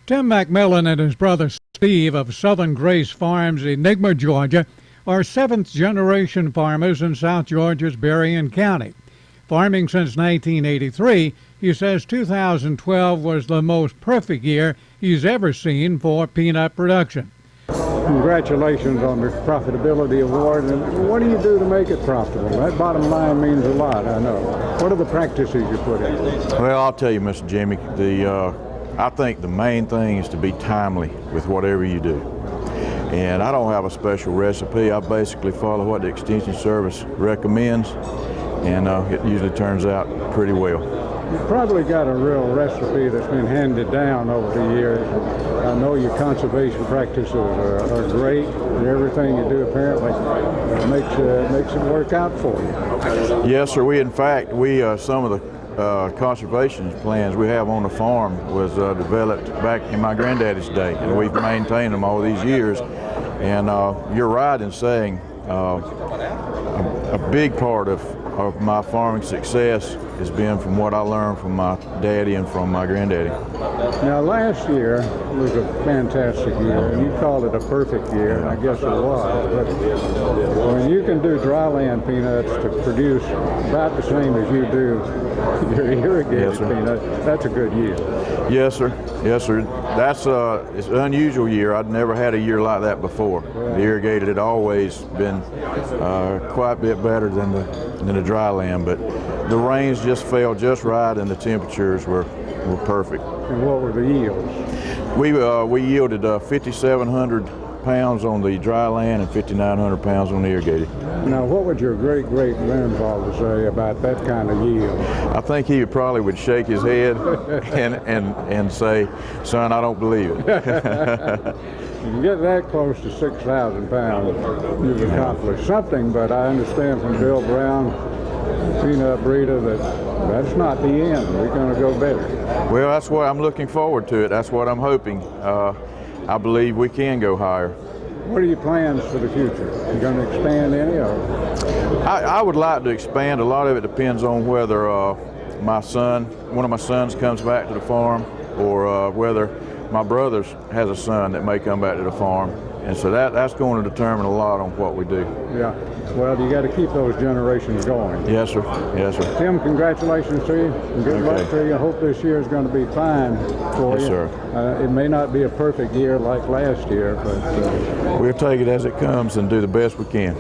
Tim McMillan and his brother Steve of Southern Grace Farms, Enigma, Georgia, are seventh-generation farmers in South Georgia's Berrien County. Farming since 1983, he says 2012 was the most perfect year he's ever seen for peanut production. Congratulations on the profitability award. And what do you do to make it profitable? That bottom line means a lot, I know. What are the practices you put in? Well, I'll tell you, Mr. Jimmy, I think the main thing is to be timely with whatever you do. And I don't have a special recipe. I basically follow what the Extension Service recommends, and it usually turns out pretty well. You've probably got a real recipe that's been handed down over the years. I know your conservation practices are great, and everything you do apparently makes it work out for you. Yes, sir. Some of the conservation plans we have on the farm was developed back in my granddaddy's day, and we've maintained them all these years. And you're right in saying a big part of my farming success has been from what I learned from my daddy and from my granddaddy. Now, last year was a fantastic year, and you called it a perfect year, and I guess it was. But when you can do dryland peanuts to produce about the same as you do your irrigated peanut, that's a good yield. Yes, sir. Yes, sir. It's an unusual year. I'd never had a year like that before. Yeah. The irrigated had always been quite a bit better than the dry land, but the rains just fell just right and the temperatures were perfect. And what were the yields? We yielded 5,700 pounds on the dry land and 5,900 pounds on the irrigated. Now, what would your great-great-grandfather say about that kind of yield? I think he probably would shake his head and say, "Son, I don't believe it." If you get that close to 6,000 pounds, you've accomplished something, but I understand from Bill Brown, peanut breeder, that's not the end. We're going to go better. Well, that's what I'm looking forward to. That's what I'm hoping. I believe we can go higher. What are your plans for the future? You going to expand any of them? I would like to expand. A lot of it depends on whether one of my sons comes back to the farm, or whether my brother has a son that may come back to the farm. And so that's going to determine a lot on what we do. Yeah. Well, you got to keep those generations going. Yes, sir. Yes, sir. Tim, congratulations to you, and good luck to you. I hope this year is going to be fine for you. Yes, sir. It may not be a perfect year like last year, but we'll take it as it comes and do the best we can.